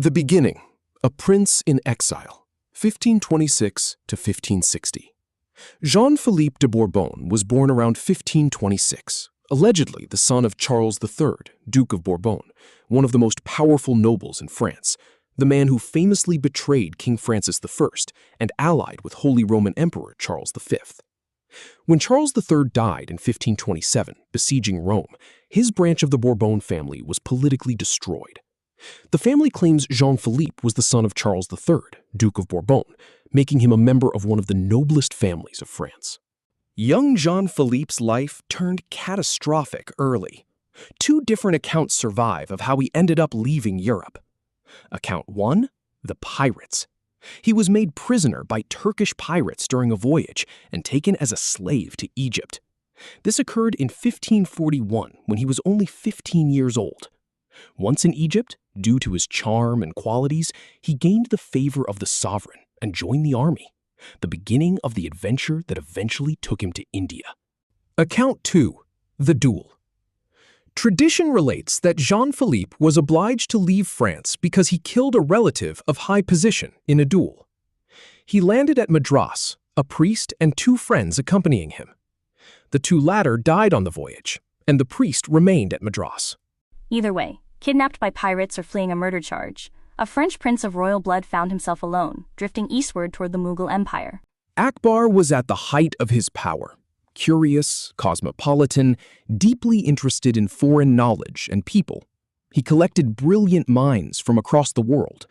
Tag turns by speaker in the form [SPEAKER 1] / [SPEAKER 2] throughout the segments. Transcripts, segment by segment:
[SPEAKER 1] The Beginning, A Prince in Exile, 1526 to 1560. Jean-Philippe de Bourbon was born around 1526, allegedly the son of Charles III, Duke of Bourbon, one of the most powerful nobles in France, the man who famously betrayed King Francis I and allied with Holy Roman Emperor Charles V. When Charles III died in 1527, besieging Rome, his branch of the Bourbon family was politically destroyed. The family claims Jean-Philippe was the son of Charles III, Duke of Bourbon, making him a member of one of the noblest families of France. Young Jean-Philippe's life turned catastrophic early. Two different accounts survive of how he ended up leaving Europe. Account 1, the pirates. He was made prisoner by Turkish pirates during a voyage and taken as a slave to Egypt. This occurred in 1541 when he was only 15 years old. Once in Egypt, due to his charm and qualities, he gained the favor of the sovereign and joined the army, the beginning of the adventure that eventually took him to India. Account 2, the duel. Tradition relates that Jean-Philippe was obliged to leave France because he killed a relative of high position in a duel. He landed at Madras, a priest and two friends accompanying him. The two latter died on the voyage, and the priest remained at Madras.
[SPEAKER 2] Either way, kidnapped by pirates or fleeing a murder charge, a French prince of royal blood found himself alone, drifting eastward toward the Mughal Empire.
[SPEAKER 1] Akbar was at the height of his power. Curious, cosmopolitan, deeply interested in foreign knowledge and people. He collected brilliant minds from across the world.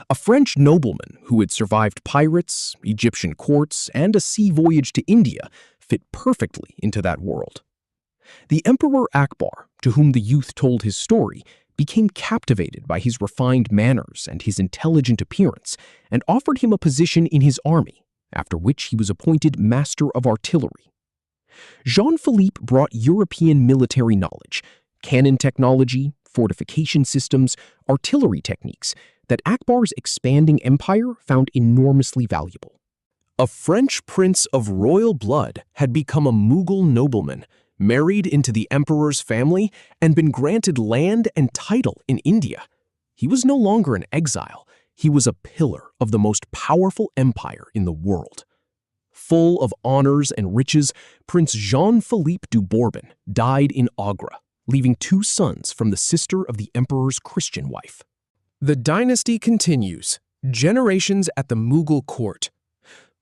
[SPEAKER 1] A French nobleman who had survived pirates, Egyptian courts, and a sea voyage to India fit perfectly into that world. The Emperor Akbar, to whom the youth told his story, became captivated by his refined manners and his intelligent appearance and offered him a position in his army, after which he was appointed Master of Artillery. Jean-Philippe brought European military knowledge, cannon technology, fortification systems, artillery techniques that Akbar's expanding empire found enormously valuable. A French prince of royal blood had become a Mughal nobleman, married into the emperor's family, and been granted land and title in India. He was no longer an exile. He was a pillar of the most powerful empire in the world. Full of honors and riches, Prince Jean-Philippe de Bourbon died in Agra, leaving two sons from the sister of the emperor's Christian wife. The dynasty continues, generations at the Mughal court.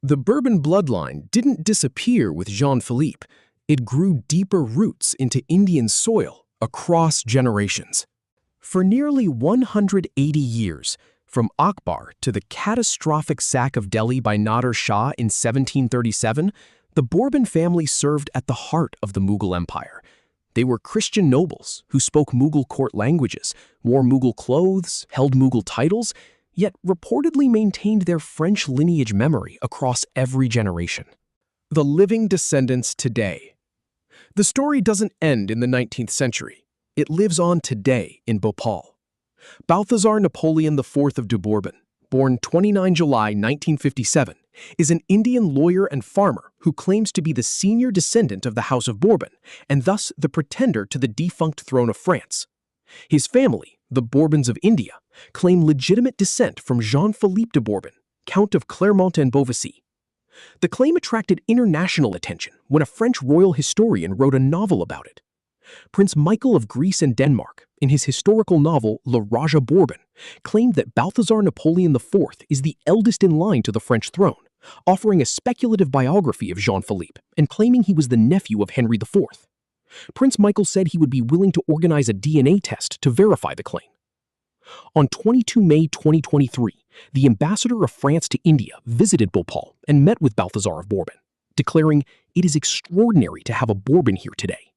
[SPEAKER 1] The Bourbon bloodline didn't disappear with Jean-Philippe. It grew deeper roots into Indian soil across generations. For nearly 180 years, from Akbar to the catastrophic sack of Delhi by Nader Shah in 1737, the Bourbon family served at the heart of the Mughal Empire. They were Christian nobles who spoke Mughal court languages, wore Mughal clothes, held Mughal titles, yet reportedly maintained their French lineage memory across every generation. The living descendants today. The story doesn't end in the 19th century. It lives on today in Bhopal. Balthazar Napoléon IV of de Bourbon, born 29 July 1957, is an Indian lawyer and farmer who claims to be the senior descendant of the House of Bourbon and thus the pretender to the defunct throne of France. His family, the Bourbons of India, claim legitimate descent from Jean-Philippe de Bourbon, Count of Clermont and Beauvaisis. The claim attracted international attention when a French royal historian wrote a novel about it. Prince Michael of Greece and Denmark, in his historical novel Le Raja Bourbon, claimed that Balthazar Napoléon IV is the eldest in line to the French throne, offering a speculative biography of Jean-Philippe and claiming he was the nephew of Henry IV. Prince Michael said he would be willing to organize a DNA test to verify the claim. On 22 May 2023, the ambassador of France to India visited Bhopal and met with Balthazar of Bourbon, declaring, "It is extraordinary to have a Bourbon here today.